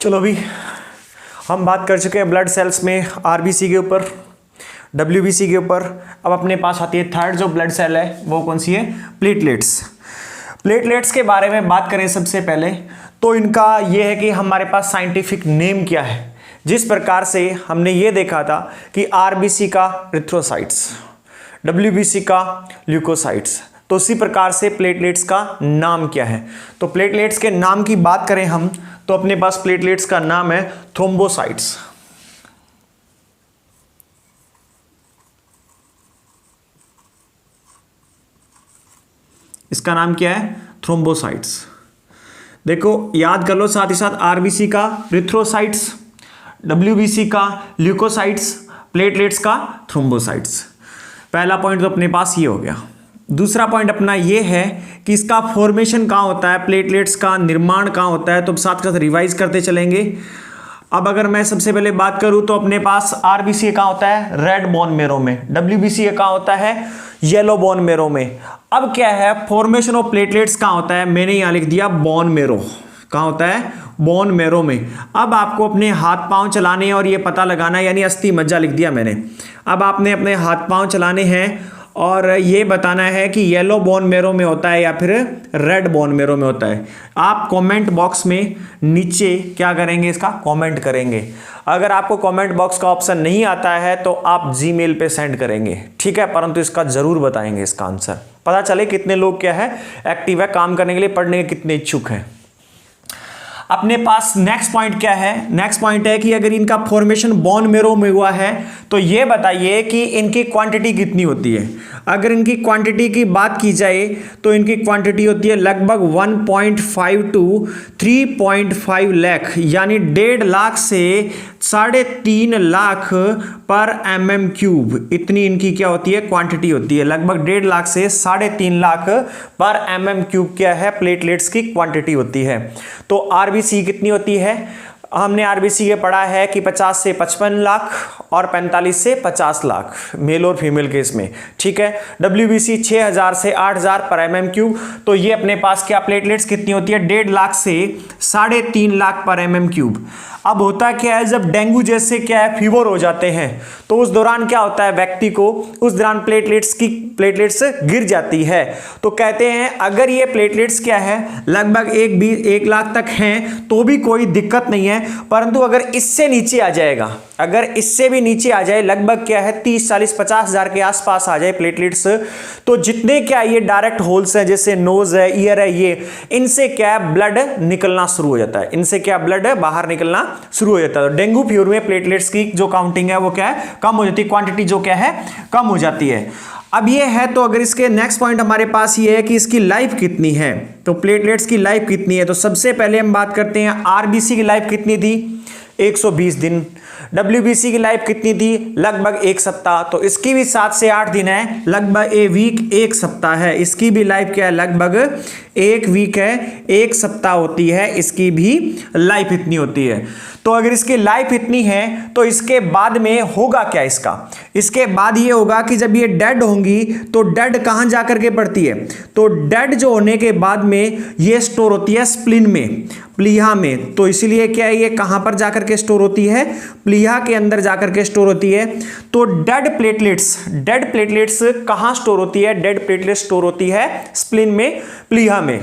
चलो अभी हम बात कर चुके हैं ब्लड सेल्स में आरबीसी के ऊपर, डब्ल्यूबीसी के ऊपर। अब अपने पास आती है थर्ड जो ब्लड सेल है, वो कौन सी है? प्लेटलेट्स। प्लेटलेट्स के बारे में बात करें सबसे पहले तो इनका ये है कि हमारे पास साइंटिफिक नेम क्या है। जिस प्रकार से हमने ये देखा था कि आरबीसी का एरिथ्रोसाइट्स, डब्ल्यूबीसी का ल्यूकोसाइट्स, तो उसी प्रकार से प्लेटलेट्स का नाम क्या है। तो प्लेटलेट्स के नाम की बात करें हम तो अपने पास प्लेटलेट्स का नाम है थ्रोम्बोसाइट्स। इसका नाम क्या है? थ्रोम्बोसाइट्स। देखो याद कर लो, साथ ही साथ आरबीसी का एरिथ्रोसाइट्स, डब्ल्यूबीसी का ल्यूकोसाइट्स, प्लेटलेट्स का थ्रोम्बोसाइट्स। पहला पॉइंट तो अपने पास ये हो गया। दूसरा पॉइंट अपना ये है कि इसका फॉर्मेशन कहाँ होता है, प्लेटलेट्स का निर्माण कहाँ होता है, तो साथ साथ रिवाइज करते चलेंगे। अब अगर मैं सबसे पहले बात करूं तो अपने पास आरबीसी कहाँ होता है? रेड बोन मेरो में। डब्ल्यूबीसी कहाँ होता है? येलो बोन मेरो में। अब क्या है, फॉर्मेशन ऑफ प्लेटलेट्स कहाँ होता है? मैंने यहां लिख दिया बोन मेरो। कहाँ होता है? बोन मेरो में। अब आपको अपने हाथ पांव चलाने हैं और ये पता लगाना है, यानी अस्थि मज्जा लिख दिया मैंने। अब आपने अपने हाथ पांव चलाने हैं और ये बताना है कि येलो बोन मेरो में होता है या फिर रेड बोन मेरो में होता है। आप कमेंट बॉक्स में नीचे क्या करेंगे? इसका कमेंट करेंगे। अगर आपको कमेंट बॉक्स का ऑप्शन नहीं आता है तो आप जीमेल पे सेंड करेंगे, ठीक है, परंतु इसका जरूर बताएंगे इसका आंसर, पता चले कितने लोग क्या है एक्टिव है, काम करने के लिए, पढ़ने के कितने इच्छुक हैं। अपने पास नेक्स्ट पॉइंट क्या है? नेक्स्ट पॉइंट है कि अगर इनका फॉर्मेशन बोन मेरो में हुआ है तो ये बताइए कि इनकी क्वांटिटी कितनी होती है। अगर इनकी क्वांटिटी की बात की जाए तो इनकी क्वांटिटी होती है लगभग 1.5 to 3.5 लाख, यानी 1.5 लाख से 3.5 लाख पर mm³। इतनी इनकी क्या होती है? क्वांटिटी होती है। लगभग 1.5 लाख से 3.5 लाख पर mm³ क्या है? प्लेटलेट्स की क्वांटिटी होती है। तो आरबीसी कितनी होती है? हमने आरबीसी ये पढ़ा है कि 50 से 55 लाख और 45 से 50 लाख मेल और फीमेल केस में, ठीक है। डब्ल्यूबीसी 6000 से 8000 पर mm³। तो ये अपने पास क्या प्लेटलेट्स कितनी होती है? 1.5 लाख से 3.5 लाख पर mm³। अब होता क्या है, जब डेंगू जैसे क्या है फीवर हो जाते हैं तो उस दौरान क्या होता है व्यक्ति को, उस दौरान प्लेटलेट्स गिर जाती है। तो कहते हैं अगर ये प्लेटलेट्स क्या है लगभग 1 लाख तक हैं तो भी कोई दिक्कत नहीं है, परंतु अगर इससे नीचे आ जाएगा, अगर इससे भी नीचे आ जाए, लगभग क्या है 30, 40, 50 हजार के आसपास आ जाए प्लेटलेट्स, तो जितने क्या ये डायरेक्ट होल्स हैं जैसे नोज है, ईयर है, ये इनसे क्या है ब्लड निकलना शुरू हो जाता है, इनसे क्या ब्लड बाहर निकलना शुरू हो जाता है। तो डेंगू फीवर में प्लेटलेट्स की जो काउंटिंग है वो क्या है? कम हो जाती है, क्वांटिटी जो क्या है कम हो जाती है। अब ये है, तो अगर इसके नेक्स्ट पॉइंट हमारे पास ये है कि इसकी लाइफ कितनी है, तो प्लेटलेट्स की लाइफ कितनी है। तो सबसे पहले हम बात करते हैं आरबीसी की लाइफ कितनी थी? 120 दिन। डब्ल्यूबीसी की लाइफ कितनी थी? लगभग 1 सप्ताह। तो इसकी भी 7 से 8 दिन है, लगभग 1 वीक 1 सप्ताह है। इसकी भी लाइफ क्या है? लगभग 1 वीक है, 1 सप्ताह होती है, इसकी भी लाइफ इतनी होती है। तो अगर इसकी लाइफ इतनी है तो इसके बाद में होगा क्या? इसके बाद ये होगा कि जब ये डेड होंगी तो डेड कहां जाकर के पड़ती है? तो डेड जो होने के बाद में ये स्टोर होती है स्प्लीन में, प्लीहा में। तो इसीलिए क्या है, ये कहां पर जाकर के स्टोर होती है? प्लीहा के अंदर जाकर के स्टोर होती है। तो डेड प्लेटलेट्स कहां स्टोर होती है? डेड प्लेटलेट्स स्टोर होती है स्प्लीन में, प्लीहा में।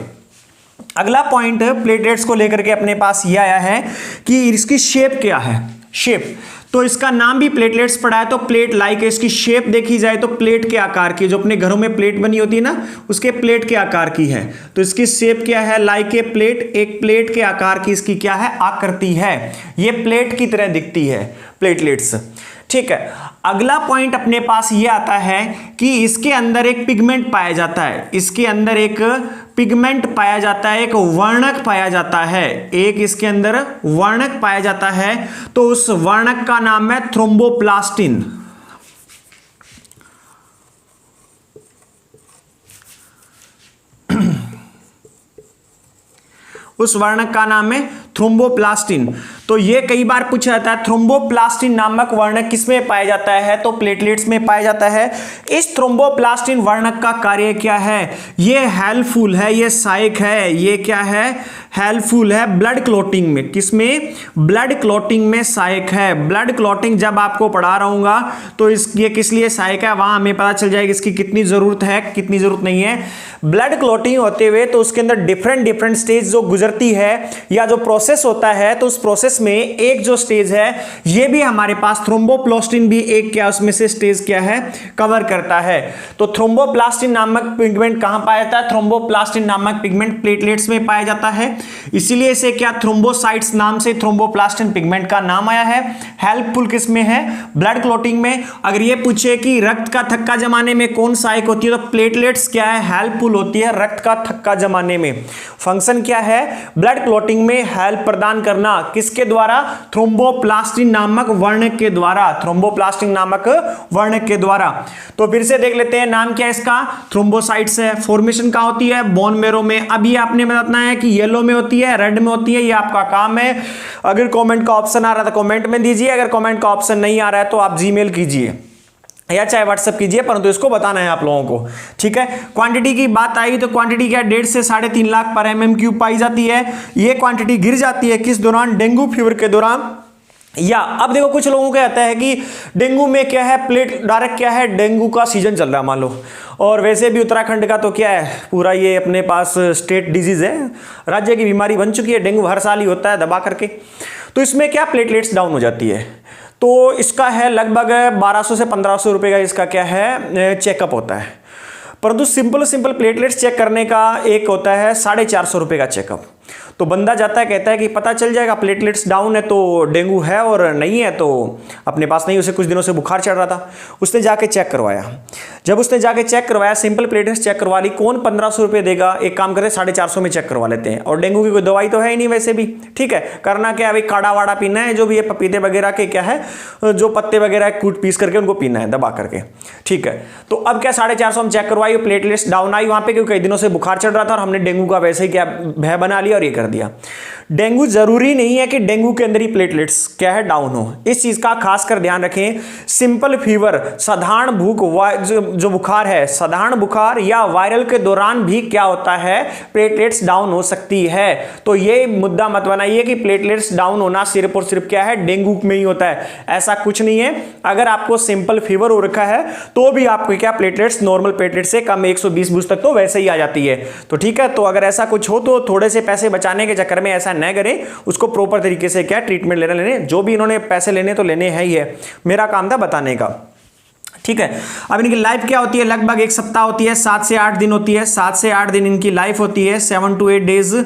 अगला पॉइंट प्लेटलेट्स को लेकर के अपने पास ये आया है कि इसकी शेप क्या है। शेप, तो इसका नाम भी प्लेटलेट्स पड़ा है, तो प्लेट लाइक इसकी शेप देखी जाए तो प्लेट के आकार की, जो अपने घरों में प्लेट बनी होती है ना, उसके प्लेट के आकार की है। तो इसकी शेप क्या है? लाइक ए प्लेट, एक प्लेट के आकार की इसकी क्या है? आकृति है। ये प्लेट की तरह दिखती है प्लेटलेट्स, ठीक है। अगला पॉइंट अपने पास ये आता है कि इसके अंदर एक पिगमेंट पाया जाता है, इसके अंदर एक पिगमेंट पाया जाता है, एक वर्णक पाया जाता है, एक इसके अंदर वर्णक पाया जाता है। तो उस वर्णक का नाम है थ्रोम्बोप्लास्टिन। उस वर्णक का नाम है थ्रोम्बोप्लास्टिन। तो ये कई बार पूछा जाता है थ्रोम्बोप्लास्टिन नामक वर्णक किसमें पाया जाता है? तो प्लेटलेट्स में पाया जाता है। इस थ्रोम्बोप्लास्टिन वर्णक का कार्य क्या है? ये हेल्पफुल है, ये सहायक है, ये क्या है? हेल्पफुल है ब्लड क्लॉटिंग में। किसमें? ब्लड क्लॉटिंग में सहायक है। ब्लड क्लॉटिंग जब आपको पढ़ा रहूंगा तो ये किस लिए सहायक है वहां हमें पता चल जाएगा इसकी कितनी जरूरत है, कितनी जरूरत नहीं है। ब्लड क्लॉटिंग होते हुए तो उसके अंदर डिफरेंट स्टेज जो गुजरती है या जो प्रोसेस होता है, तो उस प्रोसेस में एक जो स्टेज है ये भी हमारे पास थ्रोम्बोप्लास्टिन भी एक क्या उसमें से स्टेज क्या है कवर करता है। तो थ्रोम्बोप्लास्टिन नामक पिगमेंट कहां पाया जाता है? थ्रोम्बोप्लास्टिन नामक पिगमेंट प्लेटलेट्स में पाया जाता है, इसीलिए इसे क्या थ्रोम्बोसाइट्स नाम से थ्रोम्बोप्लास्टिन पिगमेंट का नाम आया है। हेल्पफुल किसमें है? ब्लड क्लॉटिंग में। अगर ये पूछे कि रक्त का थक्का जमाने में कौन सहायक होती है, तो प्लेटलेट्स क्या है? हेल्पफुल होती है रक्त का थक्का जमाने में। फंक्शन क्या है? ब्लड क्लॉटिंग में हेल्प प्रदान करना। किसके द्वारा? थ्रोम्बोप्लास्टिन नामक वर्णक के द्वारा। थ्रोम्बोप्लास्टिन नामक वर्णक के द्वारा। तो फिर से देख लेते हैं, नाम क्या है इसका? थ्रोम्बोसाइट्स है। फॉर्मेशन कहां होती है? बोन मैरो में। अब ये आपने बताना है कि येलो में होती है, रेड में होती है, ये आपका काम है। अगर कमेंट का ऑप्शन आ रहा है तो कमेंट में दीजिए, अगर कमेंट का ऑप्शन नहीं आ रहा है तो आप जीमेल कीजिए या चाहे व्हाट्सएप कीजिए, परंतु इसको बताना है आप लोगों को, ठीक है। क्वांटिटी की बात आई तो क्वांटिटी क्या 1.5 से 3.5 लाख पर mm³ पाई जाती है। ये क्वांटिटी गिर जाती है किस दौरान? डेंगू फीवर के दौरान। या अब देखो कुछ लोगों को कहता है कि डेंगू में क्या है, प्लेट डायरेक्ट क्या है, डेंगू का सीजन चल रहा है मान लो, और वैसे भी उत्तराखंड का तो क्या है पूरा ये अपने पास स्टेट डिजीज है, राज्य की बीमारी बन चुकी है, डेंगू हर साल ही होता है दबा करके। तो इसमें क्या प्लेटलेट्स डाउन हो जाती है, तो इसका है लगभग 1200 से 1500 रुपये का इसका क्या है चेकअप होता है। परंतु सिंपल प्लेटलेट्स चेक करने का एक होता है 450 रुपये का चेकअप। तो बंदा जाता है कहता है कि पता चल जाएगा प्लेटलेट्स डाउन है तो डेंगू है, और नहीं है तो अपने पास नहीं, उसे कुछ दिनों से बुखार चढ़ रहा था, उसने जाके चेक करवाया। जब उसने जाके चेक करवाया, सिंपल प्लेटलेट्स चेक करवा ली, कौन 1500 रुपये देगा? एक काम करते 450 में चेक करवा लेते हैं, और डेंगू की कोई दवाई तो है ही नहीं वैसे भी, ठीक है। करना क्या है भाई, काढ़ा वाड़ा पीना है, जो भी है पपीते वगैरह के क्या है जो पत्ते वगैरह कूट पीस करके उनको पीना है दबा करके, ठीक है। तो अब क्या 450 हम चेक करवाई, प्लेटलेट्स डाउन आई वहां पे, क्योंकि कई दिनों से बुखार चढ़ रहा था और हमने डेंगू का वैसे ही क्या भय बना लिया और ये कर दिया। डेंगू जरूरी नहीं है कि डेंगू के अंदर ही प्लेटलेट्स क्या है डाउन हो, इस चीज का खासकर ध्यान रखें। सिंपल फीवर, साधारण भूख, जो बुखार है, साधारण बुखार या वायरल के दौरान भी क्या होता है, प्लेटलेट्स डाउन हो सकती है। तो ये मुद्दा मत बनाइए कि प्लेटलेट्स डाउन होना सिर्फ और सिर्फ क्या है डेंगू में ही होता है, ऐसा कुछ नहीं है। अगर आपको सिंपल फीवर हो रखा है तो भी आपको क्या प्लेटलेट्स नॉर्मल प्लेटलेट से कम 120 तक तो वैसे ही आ जाती है, तो ठीक है। तो अगर ऐसा कुछ हो तो थोड़े से पैसे बचाने के चक्कर में ऐसा न करें, उसको प्रॉपर तरीके से क्या ट्रीटमेंट लेने, जो भी इन्होंने पैसे लेने तो लेने हैं ही है, मेरा काम था बताने का, ठीक है। अब इनकी लाइफ क्या होती है? लगभग 1 सप्ताह होती है, 7 से 8 दिन होती है, 7 से 8 दिन इनकी लाइफ होती है, 7 to 8 डेज।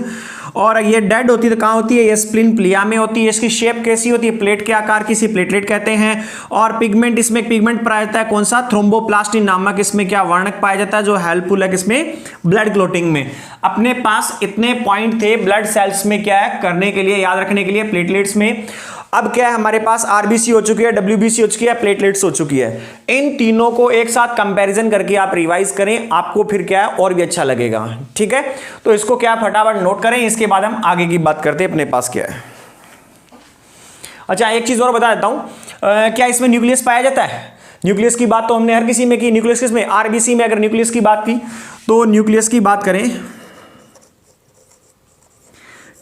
और ये डेड होती है तो कहाँ होती है? ये स्प्लिन प्लिया में होती है। इसकी शेप कैसी होती है? प्लेट के आकार की, इसी प्लेटलेट कहते हैं। और पिगमेंट, इसमें पिगमेंट पाया जाता है कौन सा? थ्रोम्बोप्लास्टिन नामक इसमें क्या वर्णक पाया जाता है जो हेल्पफुल है किसमें? ब्लड क्लॉटिंग में। अपने पास इतने पॉइंट थे ब्लड सेल्स में क्या है करने के लिए, याद रखने के लिए प्लेटलेट्स में। अब क्या है हमारे पास आरबीसी हो चुकी है, डब्ल्यूबीसी हो चुकी है, प्लेटलेट्स हो चुकी है। इन तीनों को एक साथ कंपैरिजन करके आप रिवाइज करें, आपको फिर क्या है और भी अच्छा लगेगा, ठीक है। तो इसको क्या फटाफट नोट करें, इसके बाद हम आगे की बात करते हैं अपने पास क्या है। अच्छा एक चीज और बता देता हूं, क्या इसमें न्यूक्लियस पाया जाता है? न्यूक्लियस की बात तो हमने हर किसी में की, न्यूक्लियस किसमें? आरबीसी में। अगर न्यूक्लियस की बात की तो न्यूक्लियस की बात करें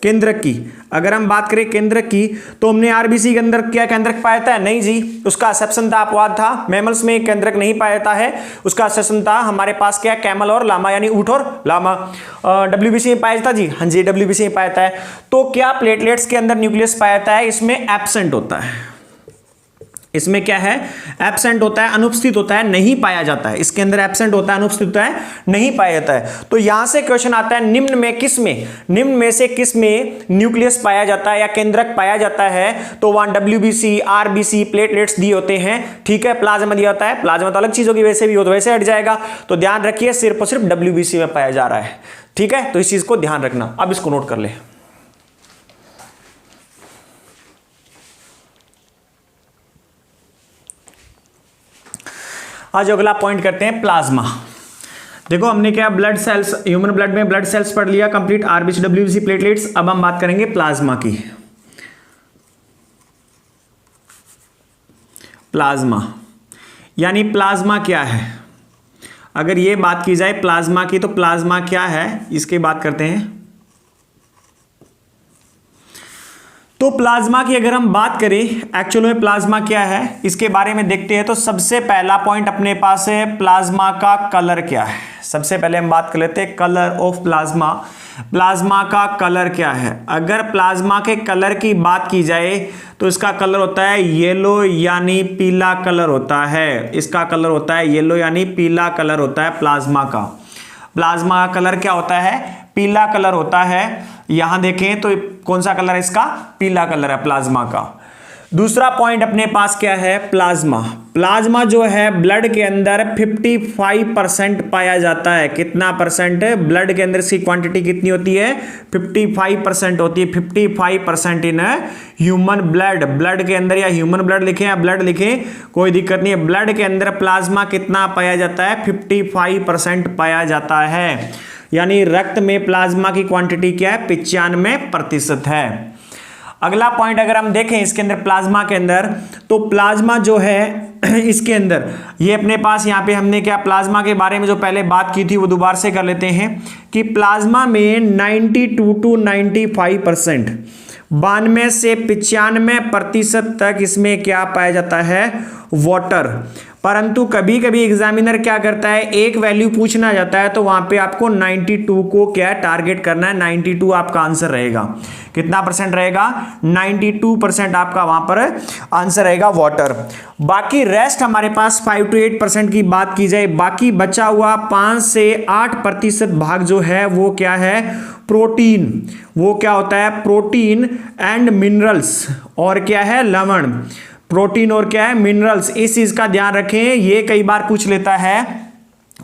केंद्रक की, अगर हम बात करें केंद्रक की तो हमने आरबीसी के अंदर क्या केंद्रक पाया था? नहीं जी, उसका एक्सेप्शन था, अपवाद था। मैमल्स में केंद्रक नहीं पाया जाता है, उसका एक्सेप्शन था हमारे पास क्या? कैमल और लामा, यानी ऊंट और लामा। डब्ल्यूबीसी में पाया जाता जी, हाँ जी डब्ल्यूबीसी में पाया जाता है। तो क्या प्लेटलेट्स के अंदर न्यूक्लियस पाया जाता है? इसमें एब्सेंट होता है, इसमें क्या है? एब्सेंट होता है, अनुपस्थित होता है, नहीं पाया जाता है। इसके अंदर एब्सेंट होता है, अनुपस्थित होता है, नहीं पाया जाता है। तो यहां से क्वेश्चन आता है निम्न में किस में, निम्न में से किस में न्यूक्लियस पाया जाता है या केंद्रक पाया जाता है? तो वहां डब्ल्यूबीसी, आरबीसी, प्लेटलेट्स दिए होते हैं, ठीक है। प्लाज्मा दिया होता है, प्लाज्मा तो अलग चीज होगी, वैसे भी हो तो वैसे हट जाएगा। तो ध्यान रखिए सिर्फ और सिर्फ डब्ल्यूबीसी में पाया जा रहा है, ठीक है। तो इस चीज को ध्यान रखना, अब इसको नोट कर ले। आज अगला पॉइंट करते हैं प्लाज्मा। देखो हमने क्या ब्लड सेल्स, ह्यूमन ब्लड में ब्लड सेल्स पढ़ लिया कंप्लीट, आरबीसी, डब्ल्यूबीसी, प्लेटलेट्स। अब हम बात करेंगे प्लाज्मा की। प्लाज्मा यानी प्लाज्मा क्या है? अगर ये बात की जाए प्लाज्मा की तो प्लाज्मा क्या है इसकी बात करते हैं। तो प्लाज्मा की अगर हम बात करें एक्चुअल में प्लाज्मा क्या है इसके बारे में देखते हैं। तो सबसे पहला पॉइंट अपने पास है प्लाज्मा का कलर क्या है। सबसे पहले हम बात कर लेते हैं कलर ऑफ प्लाज्मा। प्लाज्मा का कलर क्या है। अगर प्लाज्मा के कलर की बात की जाए तो इसका कलर होता है येलो यानी पीला कलर होता है। इसका कलर होता है येलो यानी पीला कलर होता है प्लाज्मा का। प्लाज्मा का कलर क्या होता है, पीला कलर होता है। यहां देखें तो कौन सा कलर है इसका, पीला कलर है प्लाज्मा का। दूसरा पॉइंट अपने पास क्या है, प्लाज्मा। प्लाज्मा जो है ब्लड के अंदर 55% पाया जाता है। कितना परसेंट, ब्लड के अंदर इसकी क्वांटिटी कितनी होती है, 55% होती है। 55% इन ह्यूमन ब्लड। ब्लड के अंदर या ह्यूमन ब्लड लिखें या ब्लड लिखें कोई दिक्कत नहीं है। ब्लड के अंदर प्लाज्मा कितना पाया जाता है, 55% पाया जाता है। यानी रक्त में प्लाज्मा की क्वांटिटी क्या है, 95% है। अगला पॉइंट अगर हम देखें इसके अंदर प्लाज्मा के अंदर, तो प्लाज्मा जो है इसके अंदर ये अपने पास यहाँ पे हमने क्या प्लाज्मा के बारे में जो पहले बात की थी वो दोबारा से कर लेते हैं कि प्लाज्मा में 92 to 95%, 92 से 95% तक इसमें क्या पाया जाता है, वाटर। परंतु कभी कभी एग्जामिनर क्या करता है, एक वैल्यू पूछना जाता है तो वहां पे आपको 92 को क्या टारगेट करना है। 92 आपका आंसर रहेगा। कितना परसेंट रहेगा, 92% आपका वहां पर आंसर रहेगा वाटर। बाकी रेस्ट हमारे पास 5 to 8% की बात की जाए, बाकी बचा हुआ 5 से 8% भाग जो है वो क्या है, प्रोटीन। वो क्या होता है, प्रोटीन एंड मिनरल्स, और क्या है, लवण। प्रोटीन और क्या है, मिनरल्स। इस चीज का ध्यान रखें, ये कई बार पूछ लेता है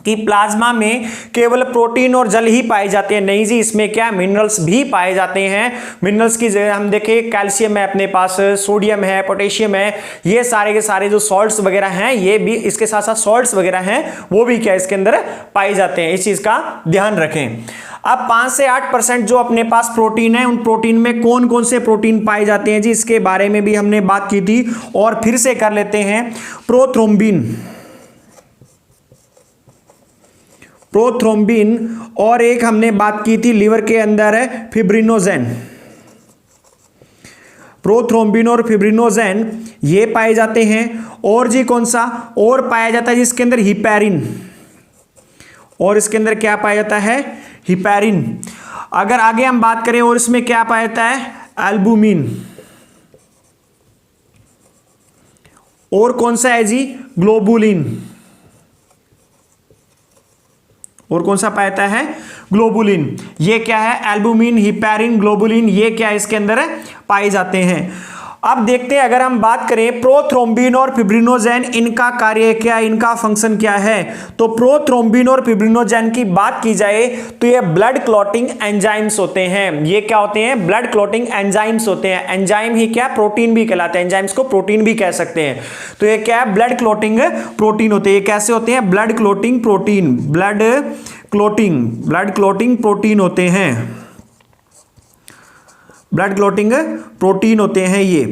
कि प्लाज्मा में केवल प्रोटीन और जल ही पाए जाते हैं। नहीं जी, इसमें क्या मिनरल्स भी पाए जाते हैं। मिनरल्स की जगह हम देखें कैल्शियम है अपने पास, सोडियम है, पोटेशियम है, ये सारे के सारे जो सॉल्ट्स वगैरह हैं ये भी इसके साथ साथ सॉल्ट्स वगैरह हैं वो भी क्या इसके अंदर पाए जाते हैं। इस चीज का ध्यान रखें। अब 5 से 8% जो अपने पास प्रोटीन है, उन प्रोटीन में कौन कौन से प्रोटीन पाए जाते हैं जी, इसके बारे में भी हमने बात की थी और फिर से कर लेते हैं। प्रोथ्रोम्बिन, प्रोथ्रोम्बिन, और एक हमने बात की थी लिवर के अंदर है फिब्रिनोजेन। प्रोथ्रोम्बिन और फिब्रिनोजेन ये पाए जाते हैं। और जी कौन सा और पाया जाता है जिसके अंदर, हिपैरिन। और इसके अंदर क्या पाया जाता है, हिपैरिन। अगर आगे हम बात करें और इसमें क्या पाया जाता है, एल्बुमिन। और कौन सा है जी, ग्लोबुलिन। और कौन सा पाया जाता है, ग्लोबुलिन। ये क्या है, एल्बुमिन, हिपैरिन, ग्लोबुलिन, ये क्या इसके अंदर पाए जाते हैं। अब देखते हैं अगर हम बात करें प्रोथ्रोम्बिन और फिब्रिनोजेन, इनका कार्य क्या, इनका फंक्शन क्या है। तो प्रोथ्रोम्बिन और फिब्रिनोजेन की बात की जाए तो ये ब्लड क्लॉटिंग एंजाइम्स होते हैं। ये क्या होते हैं, ब्लड क्लॉटिंग एंजाइम्स होते हैं। एंजाइम ही क्या, प्रोटीन भी कहलाते हैं, एंजाइम्स को प्रोटीन भी कह सकते हैं। तो ये क्या है, ब्लड क्लॉटिंग प्रोटीन होते हैं। ये कैसे होते हैं, blood clotting protein, blood clotting protein होते हैं, ब्लड क्लॉटिंग प्रोटीन होते हैं ये।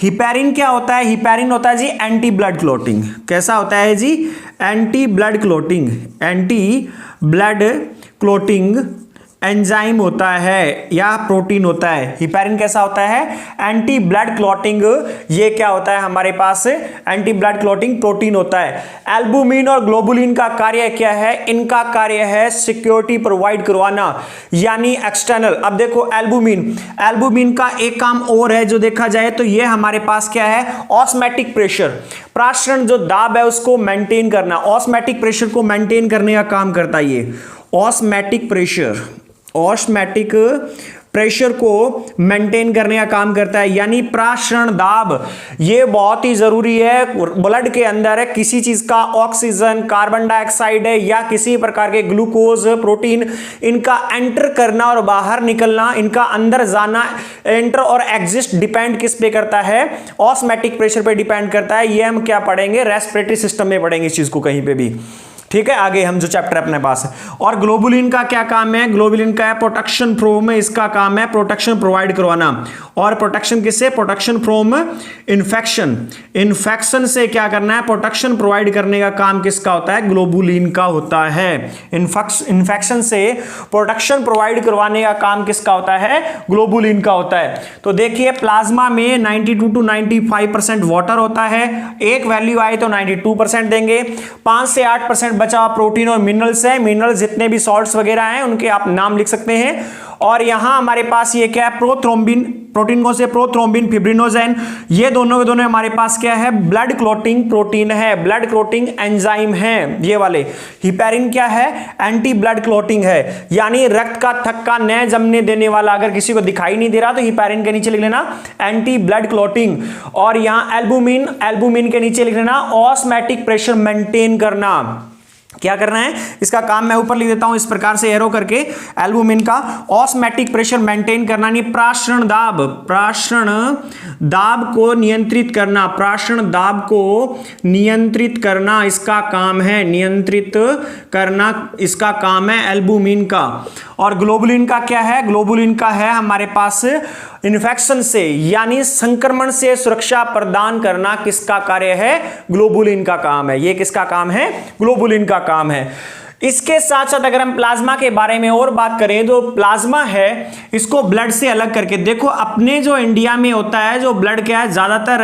हिपैरिन क्या होता है, हिपैरिन होता है जी एंटी ब्लड क्लॉटिंग। कैसा होता है जी, anti blood clotting, anti blood clotting enzyme होता है या प्रोटीन होता है। हिपैरिन कैसा होता है, एंटी ब्लड क्लॉटिंग, ये क्या होता है हमारे पास, एंटी ब्लड क्लॉटिंग प्रोटीन होता है। एल्बुमिन और ग्लोबुलिन का कार्य क्या है, इनका कार्य है सिक्योरिटी प्रोवाइड करवाना, यानी एक्सटर्नल। अब देखो एल्बुमिन का एक काम और है जो देखा जाए तो ये हमारे पास क्या है, ऑस्मैटिक प्रेशर, प्राशरण जो दाब है उसको मेंटेन करना, ऑस्मैटिक प्रेशर को मेंटेन करने का काम करता है ये। ऑस्मैटिक प्रेशर को मेंटेन करने का काम करता है, यानी प्राशरण दाब। ये बहुत ही जरूरी है ब्लड के अंदर है, किसी चीज का ऑक्सीजन, कार्बन डाइऑक्साइड है या किसी प्रकार के ग्लूकोज, प्रोटीन, इनका एंटर करना और बाहर निकलना, इनका अंदर जाना, एंटर और एग्जिस्ट डिपेंड किस पे करता है, ऑस्मैटिक प्रेशर पे डिपेंड करता है। ये हम क्या पढ़ेंगे, रेस्पिरेटरी सिस्टम में पढ़ेंगे इस चीज को कहीं पे भी, ठीक है, आगे हम जो चैप्टर अपने पास है। और ग्लोबुलिन का क्या काम है? ग्लोबुलिन का है प्रोटेक्शन फ्रॉम, इसका काम है प्रोटेक्शन प्रोवाइड करवाना। और प्रोटेक्शन किससे? प्रोटेक्शन फ्रॉम इन्फेक्शन, इन्फेक्शन से क्या करना है? प्रोटेक्शन प्रोवाइड करने का काम किसका होता है? ग्लोबुलिन का होता है। इन्फेक्शन से प्रोटेक्शन प्रोवाइड करवाने का काम किसका होता है? ग्लोबुलिन का होता है। तो देखिए प्लाज्मा में 92 to 95% वाटर होता है, एक वैल्यू आए तो 92% देंगे, 5 से 8% बचा हुआ प्रोटीन और मिनरल्स है। मिनरल्स जितने भी सॉल्ट्स वगैरह हैं उनके आप नाम लिख सकते हैं। और यहां हमारे पास ये क्या है? प्रोथ्रोम्बिन, प्रोटीन कौन से? प्रोथ्रोम्बिन, फिब्रिनोजेन, ये दोनों के दोनों हमारे पास क्या है? ब्लड क्लॉटिंग प्रोटीन है, ब्लड क्लॉटिंग एंजाइम है ये वाले। हिपैरिन क्या है? एंटी ब्लड क्लॉटिंग है, यानी रक्त का थक्का न जमने देने वाला। अगर किसी को दिखाई नहीं दे रहा तो हिपैरिन के नीचे लिख लेना एंटी ब्लड क्लॉटिंग। और यहां एल्बुमिन, एल्बुमिन के नीचे लिख लेना ऑस्मैटिक प्रेशर मेंटेन करना। क्या करना है? इसका काम मैं ऊपर लिख देता हूं इस प्रकार से एरो करके। एल्बुमिन का ऑस्मैटिक प्रेशर मेंटेन करना, नहीं प्राशरण दाब, प्राशरण दाब को नियंत्रित करना, प्राशरण दाब को नियंत्रित करना इसका काम है, नियंत्रित करना इसका काम है एल्बुमिन का। और ग्लोबुलिन का क्या है? ग्लोबुलिन का है हमारे पास इन्फेक्शन से यानी संक्रमण से सुरक्षा प्रदान करना किसका कार्य है? ग्लोबुलिन का काम है। ये किसका काम है? ग्लोबुलिन का काम है। इसके साथ साथ अगर हम प्लाज्मा के बारे में और बात करें तो प्लाज्मा है इसको ब्लड से अलग करके देखो। अपने जो इंडिया में होता है जो ब्लड क्या है ज्यादातर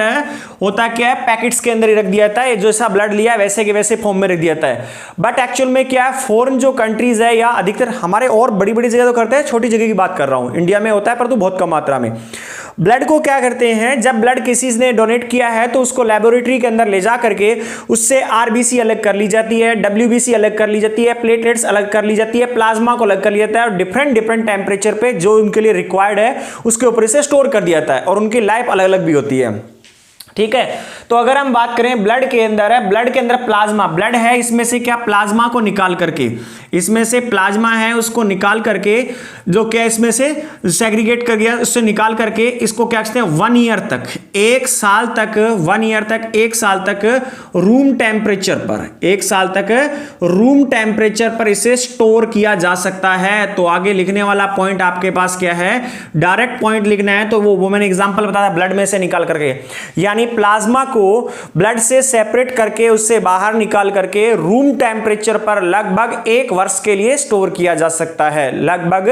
होता क्या है? पैकेट्स के अंदर ही रख दिया जाता है, जैसा ब्लड लिया वैसे के वैसे फॉर्म में रख दिया जाता है। बट एक्चुअल में क्या है? फॉरेन जो कंट्रीज है या अधिकतर हमारे और बड़ी बड़ी जगह तो करते हैं, छोटी जगह की बात कर रहा हूं, इंडिया में होता है पर तो बहुत कम मात्रा में। ब्लड को क्या करते हैं? जब ब्लड किसी ने डोनेट किया है तो उसको लेबोरेटरी के अंदर ले जा करके उससे आरबीसी अलग कर ली जाती है, डब्ल्यूबीसी अलग कर ली जाती है, प्लेटलेट्स अलग कर ली जाती है, प्लाज्मा को अलग कर लिया जाता है और डिफरेंट डिफरेंट टेम्परेचर पे जो उनके लिए रिक्वायर्ड है उसके ऊपर इसे स्टोर कर दिया जाता है और उनकी लाइफ अलग अलग भी होती है। ठीक है, तो अगर हम बात करें ब्लड के अंदर है, ब्लड के अंदर प्लाज्मा, ब्लड है इसमें से क्या? प्लाज्मा को निकाल करके, इसमें से प्लाज्मा है उसको निकाल करके जो क्या इसमें से सेग्रीगेट कर गया उससे निकाल करके इसको क्या कहते हैं? 1 ईयर तक, 1 साल तक, 1 ईयर तक, 1 साल तक रूम टेम्परेचर पर, 1 साल तक रूम टेम्परेचर पर इसे स्टोर किया जा सकता है। तो आगे लिखने वाला पॉइंट आपके पास क्या है? डायरेक्ट पॉइंट लिखना है तो वो मैंने एग्जांपल बताया ब्लड में से निकाल करके, यानी प्लाज्मा को ब्लड से सेपरेट करके उससे बाहर निकाल करके रूम टेम्परेचर पर लगभग 1 वर्ष के लिए स्टोर किया जा सकता है, लगभग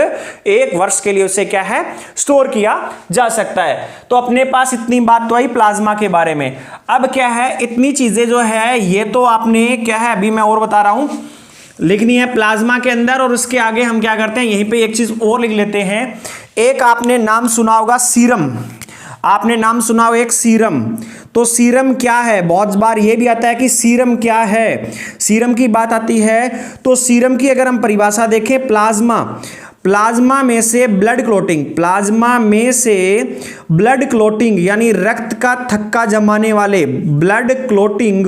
1 वर्ष के लिए उसे क्या है? स्टोर किया जा सकता है। तो अपने पास इतनी बात तो आई प्लाज्मा के बारे में। अब क्या है? इतनी चीजें जो है ये तो आपने क्या है अभी मैं और बता रहा हूं लिखनी है प्लाज्मा के अंदर। और उसके आगे हम क्या करते हैं? यहीं पे एक चीज और लिख लेते हैं। एक आपने नाम सुना होगा सीरम, आपने नाम सुना हो एक सीरम। तो सीरम क्या है? बहुत बार ये भी आता है कि सीरम क्या है, सीरम की बात आती है। तो सीरम की अगर हम परिभाषा देखें, प्लाज्मा, प्लाज्मा में से ब्लड क्लॉटिंग, प्लाज्मा में से ब्लड क्लॉटिंग यानी रक्त का थक्का जमाने वाले ब्लड क्लॉटिंग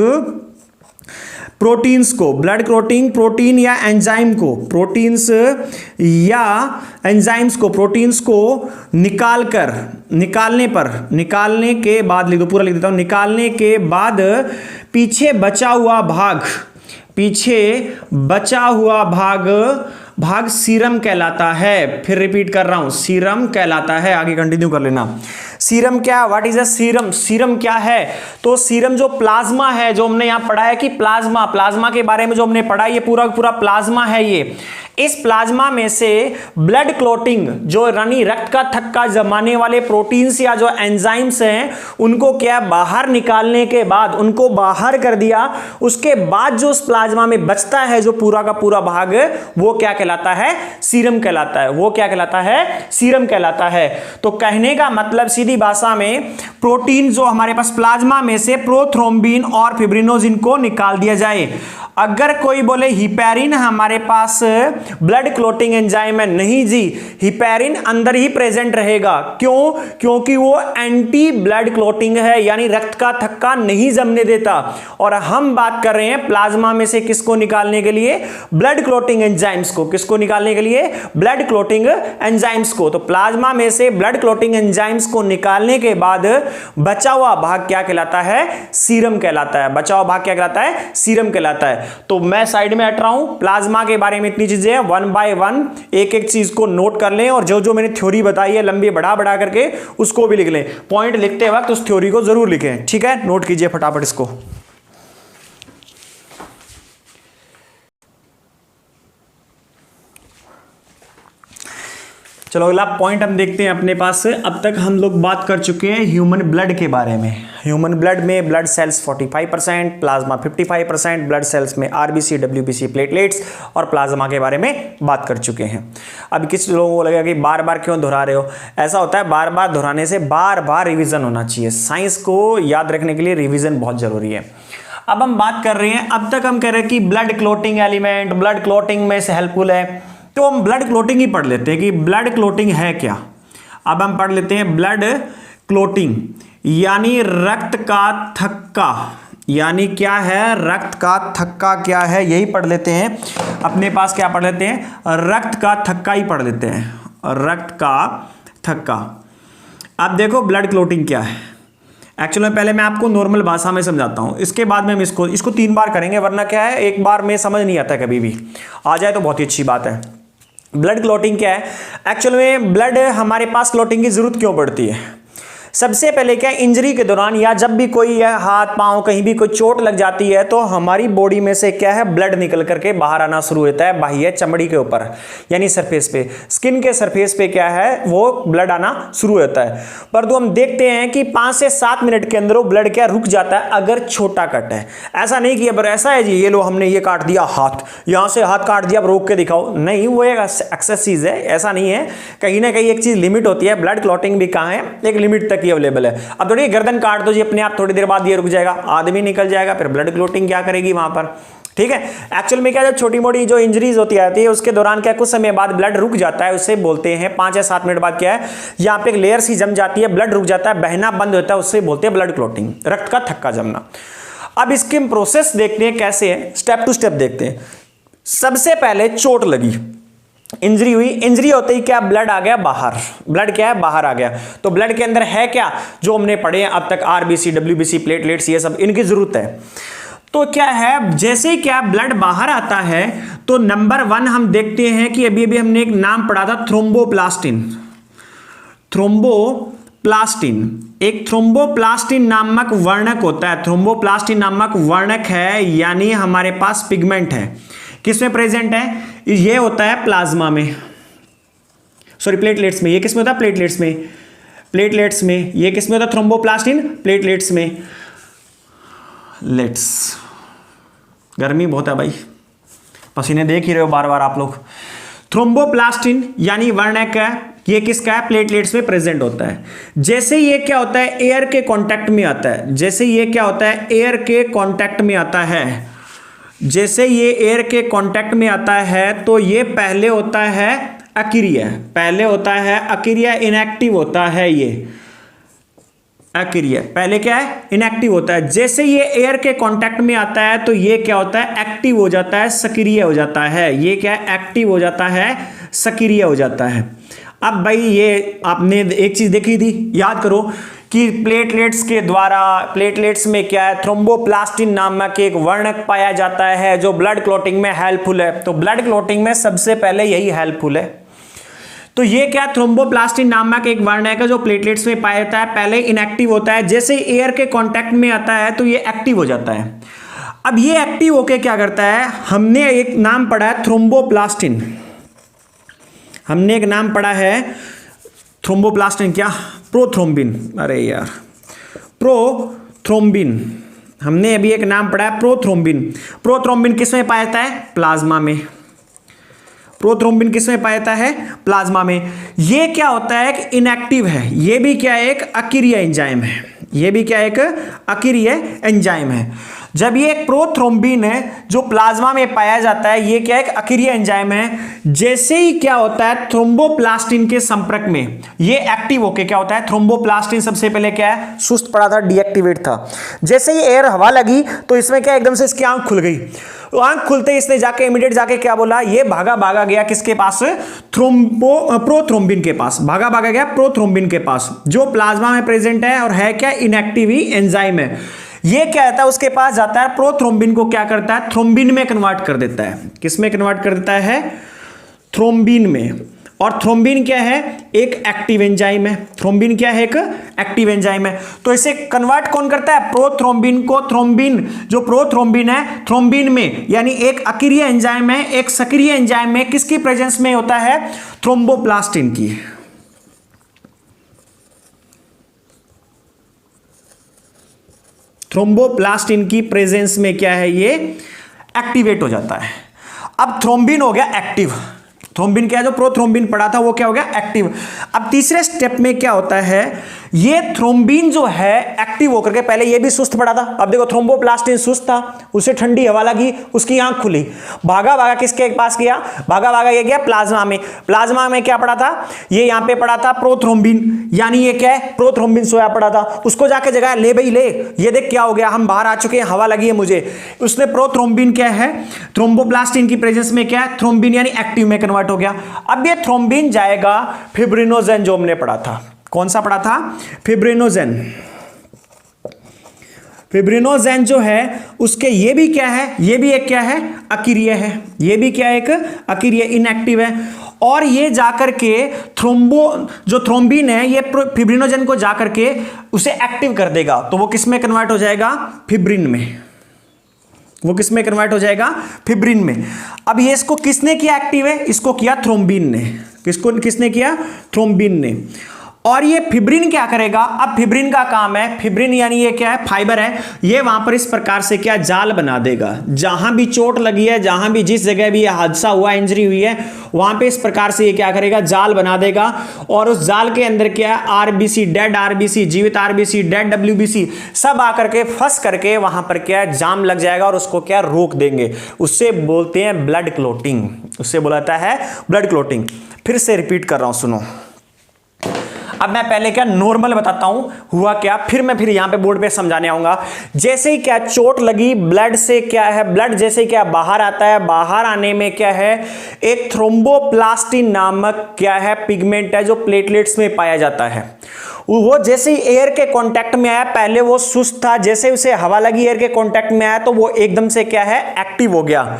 प्रोटीन्स को, ब्लड क्लॉटिंग प्रोटीन या एंजाइम को, प्रोटीन्स या एंजाइम्स को, प्रोटीन्स को निकालने के बाद लिख दो, पूरा लिख देता हूं, निकालने के बाद पीछे बचा हुआ भाग सीरम कहलाता है। फिर रिपीट कर रहा हूं, सीरम कहलाता है। आगे कंटिन्यू कर लेना। सीरम क्या? What is a serum? Serum क्या है? तो सीरम जो प्लाज्मा है, जो हमने यहां पढ़ा है कि प्लाज्मा के बारे में जो हमने पढ़ा है, ये पूरा पूरा प्लाज्मा है। ये इस प्लाज्मा में से ब्लड क्लॉटिंग जो रानी रक्त का थक्का जमाने वाले प्रोटीन्स या जो एंजाइम्स हैं उनको क्या बाहर निकालने के बाद उनको बाहर कर दिया, उसके बाद जो उस प्लाज्मा में बचता है जो पूरा का पूरा भाग, वो क्या कहलाता है? सीरम कहलाता है। वो क्या कहलाता है? सीरम कहलाता है। तो कहने का मतलब सीधी भाषा में प्रोटीन जो हमारे पास प्लाज्मा में से प्रोथ्रोम्बिन और फिब्रिनोजिन को निकाल दिया जाए। अगर कोई बोले हिपैरिन हमारे पास ब्लड क्लोटिंग एंजाइम है? नहीं जी, हिपैरिन अंदर ही प्रेजेंट रहेगा। क्यों? क्योंकि वो एंटी ब्लड क्लोटिंग है, यानी रक्त का थक्का नहीं जमने देता। और हम बात कर रहे हैं प्लाज्मा में से किसको निकालने के लिए? ब्लड क्लोटिंग एंजाइम्स को। किसको निकालने के लिए? ब्लड क्लोटिंग एंजाइम्स को। तो प्लाज्मा में से ब्लड क्लोटिंग एंजाइम्स को निकालने के बाद बचा हुआ भाग क्या कहलाता है? सीरम कहलाता है। बचा हुआ भाग क्या कहलाता है? सीरम कहलाता है। तो मैं साइड में हट रहा हूं, प्लाज्मा के बारे में इतनी चीजें हैं, 1 बाय 1 एक एक चीज को नोट कर लें, और जो जो मैंने थ्योरी बताई है लंबी बढ़ा बढ़ा करके उसको भी लिख लें। पॉइंट लिखते वक्त उस थ्योरी को जरूर लिखें, ठीक है? नोट कीजिए फटाफट इसको। चलो अगला पॉइंट हम देखते हैं अपने पास से। अब तक हम लोग बात कर चुके हैं ह्यूमन ब्लड के बारे में। ह्यूमन ब्लड में blood cells 45%, plasma 55%, blood cells में आरबीसी, डब्ल्यूबीसी, प्लेटलेट्स और प्लाज्मा के बारे में बात कर चुके हैं। अब किस लोगों को लगेगा कि बार बार क्यों दोहरा रहे हो? ऐसा होता है, बार बार दोहराने से बार बार रिविजन होना चाहिए। साइंस को याद रखने के लिए रिविजन बहुत जरूरी है। अब हम बात कर रहे हैं, अब तक हम कह रहे हैं कि blood clotting element blood clotting में से हेल्पफुल है, तो हम ब्लड क्लोटिंग ही पढ़ लेते हैं कि ब्लड क्लोटिंग है क्या। अब हम पढ़ लेते हैं ब्लड क्लोटिंग यानी रक्त का थक्का। यानी क्या है? रक्त का थक्का क्या है, यही पढ़ लेते हैं अपने पास। क्या पढ़ लेते हैं? रक्त का थक्का ही पढ़ लेते हैं, रक्त का थक्का। अब देखो ब्लड क्लोटिंग क्या है। एक्चुअली पहले मैं आपको नॉर्मल भाषा में समझाता हूं, इसके बाद में हम इसको 3 बार करेंगे, वरना क्या है एक बार में समझ नहीं आता, कभी भी आ जाए तो बहुत ही अच्छी बात है। ब्लड क्लोटिंग क्या है? एक्चुअल में ब्लड हमारे पास क्लोटिंग की जरूरत क्यों पड़ती है? सबसे पहले क्या, इंजरी के दौरान या जब भी कोई हाथ पांव कहीं भी कोई चोट लग जाती है तो हमारी बॉडी में से क्या है, ब्लड निकल करके बाहर आना शुरू होता है बाह्य चमड़ी के ऊपर, यानी सरफेस पे, स्किन के सरफेस पे क्या है वो ब्लड आना शुरू होता है। परंतु हम देखते हैं कि 5 से 7 मिनट के अंदर वो ब्लड क्या रुक जाता है अगर छोटा कट है। ऐसा नहीं कि अब ऐसा है जी ये लो हमने ये काट दिया हाथ, यहां से हाथ काट दिया, अब रोक के दिखाओ, नहीं, वो एक एक्सेस चीज है, ऐसा नहीं है। कहीं ना कहीं एक चीज लिमिट होती है, ब्लड क्लॉटिंग भी कहां है, एक लिमिट तक ही अवेलेबल है। अब थोड़ी गर्दन काट दो जी अपने आप, थोड़ी देर बाद ये रुक जाएगा, आदमी निकल जाएगा, फिर ब्लड क्लॉटिंग क्या करेगी वहां पर, ठीक है। एक्चुअल में क्या, जब छोटी मोटी जो इंजरीज होती है उसके दौरान क्या कुछ समय बाद ब्लड रुक जाता है, उससे बोलते हैं 5 या 7 मिनट बाद क्या है यहाँ पे एक लेयर सी जम जाती है, ब्लड रुक जाता है, बहना बंद होता है, उससे बोलते हैं ब्लड क्लॉटिंग, रक्त का थक्का जमना। अब इसके प्रोसेस देखते हैं कैसे है, स्टेप टू स्टेप देखते हैं। सबसे पहले चोट लगी, इंजरी हुई, इंजरी होते ही क्या ब्लड आ गया बाहर, ब्लड क्या है बाहर आ गया। तो ब्लड के अंदर है क्या जो हमने पढ़े हैं अब तक, आरबीसी, डब्ल्यूबीसी, प्लेटलेट्स, ये सब इनकी जरूरत है। तो क्या है, जैसे ही क्या ब्लड बाहर आता है तो नंबर 1 हम देखते हैं कि अभी हमने एक नाम पढ़ा था थ्रोम्बोप्लास्टिन। थ्रोम्बोप्लास्टिन, एक थ्रोम्बोप्लास्टिन नामक वर्णक होता है, थ्रोम्बोप्लास्टिन नामक वर्णक है, यानी हमारे पास पिगमेंट है। किसमें प्रेजेंट है? ये होता है प्लाज्मा में, सॉरी प्लेटलेट्स में। ये किसमें होता है? प्लेटलेट्स में, प्लेटलेट्स में। ये किसमें होता है? थ्रोम्बोप्लास्टिन, प्लेटलेट्स में। लेट्स, गर्मी बहुत है भाई, पसीने देख ही रहे हो बार बार आप लोग। थ्रोम्बोप्लास्टिन यानी वर्णक है, ये किसका है? प्लेटलेट्स में प्रेजेंट होता है। जैसे ये क्या होता है, एयर के कांटेक्ट में आता है, जैसे ये क्या होता है, एयर के कांटेक्ट में आता है, जैसे ये एयर के कांटेक्ट में आता है तो ये पहले होता है अकिरिया, पहले होता है अकिरिया, इनएक्टिव होता है ये अकिरिया, पहले क्या है इनएक्टिव होता है। जैसे ये एयर के कांटेक्ट में आता है तो ये क्या होता है, एक्टिव हो जाता है, सक्रिय हो जाता है। ये क्या है, एक्टिव हो जाता है, सक्रिय हो जाता है। अब भाई ये आपने एक चीज देखी थी, याद करो कि प्लेटलेट्स के द्वारा, प्लेटलेट्स में क्या है, थ्रोम्बोप्लास्टिन नामक एक वर्णक पाया जाता है जो ब्लड क्लॉटिंग में हेल्पफुल है। तो ब्लड क्लॉटिंग में सबसे पहले यही हेल्पफुल है। तो ये क्या, थ्रोम्बोप्लास्टिन नामक एक वर्णक है जो प्लेटलेट्स में पाया जाता है, पहले इनएक्टिव होता है, जैसे एयर के कांटेक्ट में आता है तो ये एक्टिव हो जाता है। अब ये एक्टिव होके क्या करता है, हमने एक नाम पढ़ा है थ्रोम्बोप्लास्टिन, हमने एक नाम पढ़ा है थ्रोम्बोप्लास्टिन, क्या, प्रोथ्रोम्बिन, अरे यार प्रोथ्रोम्बिन, हमने अभी एक नाम पढ़ा है प्रोथ्रोम्बिन। प्रोथ्रोम्बिन किसमें पाया जाता है? प्लाज्मा में। प्रोथ्रोम्बिन किसमें पाया जाता है? प्लाज्मा में। ये क्या होता है, एक इनएक्टिव है, ये भी क्या है, एक अकिरीय एंजाइम है, ये भी क्या एक अकिरीय एंजाइम है। जब ये एक प्रोथ्रोम्बिन है जो प्लाज्मा में पाया जाता है, ये क्या एक अक्रिय एंजाइम है, जैसे ही क्या होता है थ्रोम्बोप्लास्टिन के संपर्क में ये एक्टिव होके क्या होता है, थ्रोम्बोप्लास्टिन सबसे पहले क्या है, सुस्त पड़ा था, डीएक्टिवेट था। जैसे ही एयर हवा लगी तो इसमें क्या एकदम से इसकी आंख खुल गई। तो आंख खुलते ही इसने जाके इमीडिएट जाके क्या बोला, ये भागा भागा गया किसके पास, प्रोथ्रोम्बिन के पास, भागा भागा गया प्रोथ्रोम्बिन के पास जो प्लाज्मा में प्रेजेंट है और है क्या, इनएक्टिव ही एंजाइम है। ये क्या है, उसके पास जाता है, प्रोथ्रोम्बिन को क्या करता है, थ्रोम्बिन में कन्वर्ट कर देता है। किस में कन्वर्ट कर देता है, थ्रोम्बिन में। और थ्रोम्बिन क्या है, एक एक्टिव एंजाइम है। थ्रोम्बिन क्या है, एक एक्टिव एंजाइम है। तो इसे कन्वर्ट कौन करता है, प्रोथ्रोम्बिन को। थ्रोम्बिन जो प्रोथ्रोम्बिन है थ्रोम्बिन में, यानी एक अक्रिय एंजाइम है, एक सक्रिय एंजाइम में किसकी प्रेजेंस में होता है, थ्रोम्बोप्लास्टिन की। थ्रोम्बोप्लास्टिन की प्रेजेंस में क्या है, ये एक्टिवेट हो जाता है। अब थ्रोम्बिन हो गया एक्टिव, थ्रोम्बिन क्या है, जो प्रोथ्रोम्बिन पड़ा था वो क्या हो गया, एक्टिव। अब तीसरे स्टेप में क्या होता है, ये थ्रोम्बिन जो है एक्टिव होकर के, पहले ये भी सुस्त पड़ा था, अब देखो थ्रोम्बोप्लास्टिन सुस्त था, उसे ठंडी हवा लगी, उसकी आंख खुली, भागा भागा किसके पास गया, भागा भागा ये गया प्लाज्मा में। प्लाज्मा में क्या पड़ा था, ये यहां पे पड़ा था प्रोथ्रोम्बिन, यानी ये क्या है, प्रोथ्रोम्बिन सोया पड़ा था। उसको जाके जगह ले भाई ले, ये देख क्या हो गया, हम बाहर आ चुके हैं, हवा लगी है मुझे। उसने प्रोथ्रोम्बिन क्या है, थ्रोम्बोप्लास्टिन की प्रेजेंस में क्या है, थ्रोम्बिन यानी एक्टिव में कन्वर्ट हो गया। अब ये थ्रोम्बिन जाएगा फिब्रिनोजेन, जो हमने पढ़ा था, कौन सा पढ़ा था, फिब्रिनोजेन। फिब्रिनोजेन जो है उसके, ये भी क्या है, ये भी एक क्या है, अक्रिय है, ये भी क्या है, एक अक्रिय, इनएक्टिव है। और ये जाकर के जो थ्रोम्बिन है ये फिब्रिनोजेन को जाकर के उसे एक्टिव कर देगा, तो वो किस में कन्वर्ट हो जाएगा, फिब्रिन में। वो किस में कन्वर्ट हो जाएगा, फिब्रिन में। अब ये इसको किसने किया एक्टिव है, इसको किया थ्रोम्बिन ने। किसने किया, थ्रोम्बिन ने। और ये फिब्रिन क्या करेगा, अब फिब्रिन का काम है, फिब्रिन यानी ये क्या है, फाइबर है, ये वहां पर इस प्रकार से क्या जाल बना देगा। जहां भी चोट लगी है, जहां भी जिस जगह भी हादसा हुआ, इंजरी हुई है, वहां पे इस प्रकार से ये क्या करेगा, जाल बना देगा। और उस जाल के अंदर क्या है, आरबीसी, डेड आरबीसी, जीवित आरबीसी, डेड डब्ल्यूबीसी सब आकर के फंस करके वहां पर क्या जाम लग जाएगा और उसको क्या रोक देंगे। उससे बोलते हैं ब्लड क्लोटिंग, उससे बोला जाता है ब्लड क्लोटिंग। फिर से रिपीट कर रहा हूं, सुनो। अब मैं पहले क्या नॉर्मल बताता हूं हुआ क्या, फिर यहां पे बोर्ड पे समझाने आऊंगा। जैसे ही क्या चोट लगी, ब्लड से क्या है, ब्लड जैसे क्या बाहर आता है, बाहर आने में क्या है, एक थ्रोम्बोप्लास्टिन नामक क्या है, पिगमेंट है जो प्लेटलेट्स में पाया जाता है। वो जैसे ही एयर के कांटेक्ट में आया, पहले वो सुस्त था, जैसे उसे हवा लगी, एयर के कांटेक्ट में आया तो वो एकदम से क्या है, एक्टिव हो गया।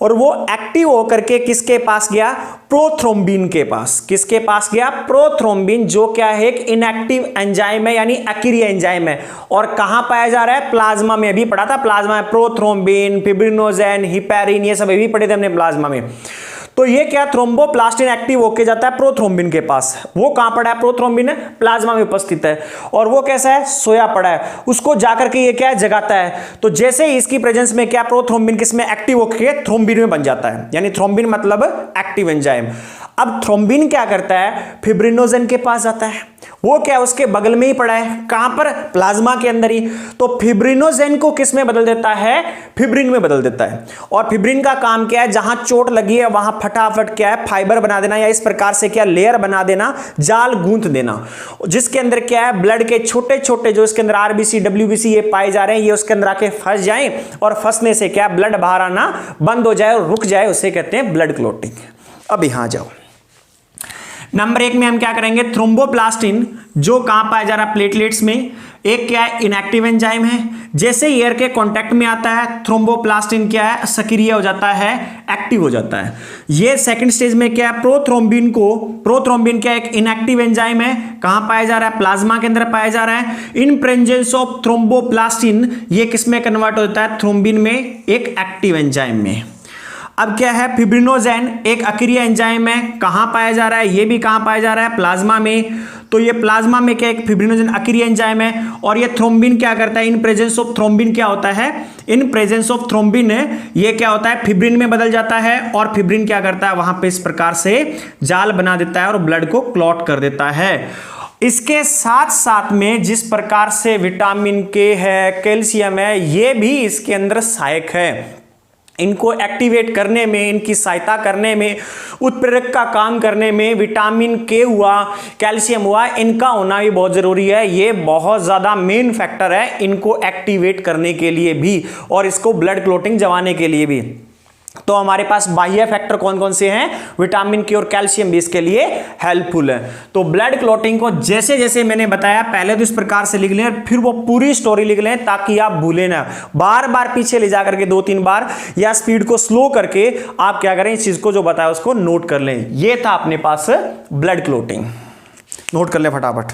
और वो एक्टिव होकर के किसके पास गया, प्रोथ्रोम्बिन के पास। किसके पास गया, प्रोथ्रोम्बिन, जो क्या है, एक इनएक्टिव एंजाइम है, यानी अक्रिय एंजाइम है। और कहां पाया जा रहा है, प्लाज्मा में। अभी पढ़ा था प्लाज्मा में, प्रोथ्रोम्बिन, फिब्रिनोजेन, हिपैरिन, ये सब अभी पढ़े थे हमने प्लाज्मा में। तो ये क्या, थ्रोम्बोप्लास्टिन एक्टिव होके जाता है प्रोथ्रोम्बिन के पास। वो कहां पड़ा है, प्रोथ्रोम्बिन है, प्लाज्मा में उपस्थित है। और वो कैसा है, सोया पड़ा है, उसको जाकर के ये क्या है, जगाता है। तो जैसे ही इसकी प्रेजेंस में क्या, प्रोथ्रोम्बिन किसमें एक्टिव होकर थ्रोम्बिन में बन जाता है, यानी थ्रोम्बिन मतलब एक्टिव एंजाइम। अब थ्रोम्बिन क्या करता है, फिब्रिनोजेन के पास जाता है। वो क्या, उसके बगल में ही पड़ा है, कहां पर, प्लाज्मा के अंदर ही। तो फिब्रिनोजेन को किस में बदल देता है, फिब्रिन में बदल देता है। और फिब्रिन का काम क्या है, जहां चोट लगी है वहां फटाफट क्या है, फाइबर बना देना, या इस प्रकार से क्या, लेयर बना देना, जाल गूंथ देना, जिसके अंदर क्या है, ब्लड के छोटे छोटे जो इसके अंदर आरबीसी, डब्ल्यूबीसी ये पाए जा रहे हैं, ये उसके अंदर आके फंस जाएं, और फंसने से क्या, ब्लड बाहर आना बंद हो जाए और रुक जाए, उसे कहते हैं ब्लड क्लोटिंग। अब यहां जाओ, नंबर 1 में हम क्या करेंगे, थ्रोम्बोप्लास्टिन जो कहां पाया जा रहा है, प्लेटलेट्स में। एक क्या है, इनएक्टिव एंजाइम है। जैसे एयर के कांटेक्ट में आता है, थ्रोम्बोप्लास्टिन क्या है, सक्रिय हो जाता है, एक्टिव हो जाता है। ये सेकंड स्टेज में क्या है, प्रोथ्रोम्बिन क्या एक इनएक्टिव एंजाइम है, कहां पाया जा रहा है, प्लाज्मा के अंदर पाया जा रहा है। इन प्रेजेंस ऑफ थ्रोम्बोप्लास्टिन ये किसमें कन्वर्ट होता है, थ्रोम्बिन में, एक एक्टिव एंजाइम में। अब क्या है, फिब्रिनोजेन एक अक्रिय एंजाइम है, कहां पाया जा रहा है, ये भी कहां पाया जा रहा है, प्लाज्मा में। तो ये प्लाज्मा में क्या, एक फिब्रिनोजेन अक्रिय एंजाइम है। और ये थ्रोम्बिन क्या करता है, इन प्रेजेंस ऑफ थ्रोम्बिन क्या होता है, इन प्रेजेंस ऑफ थ्रोम्बिन ये क्या होता है, फिब्रिन में बदल जाता है। और फिब्रिन क्या करता है, वहां पे इस प्रकार से जाल बना देता है और ब्लड को क्लॉट कर देता है। इसके साथ साथ में जिस प्रकार से विटामिन के है, कैल्शियम है, ये भी इसके अंदर सहायक है। इनको एक्टिवेट करने में, इनकी सहायता करने में, उत्प्रेरक का काम करने में विटामिन के हुआ, कैल्शियम हुआ, इनका होना भी बहुत जरूरी है। ये बहुत ज्यादा मेन फैक्टर है इनको एक्टिवेट करने के लिए भी और इसको ब्लड क्लॉटिंग जमाने के लिए भी। तो हमारे पास बाह्य फैक्टर कौन कौन से हैं? विटामिन के और कैल्शियम भी इसके लिए हेल्पफुल है। तो ब्लड क्लॉटिंग को जैसे जैसे मैंने बताया, पहले तो इस प्रकार से लिख लें, फिर वो पूरी स्टोरी लिख लें ताकि आप भूलें ना। बार बार पीछे ले जाकर के 2-3 बार या स्पीड को स्लो करके आप क्या करें, इस चीज को जो बताया उसको नोट कर लें। ये था अपने पास ब्लड क्लॉटिंग, नोट कर लें फटाफट।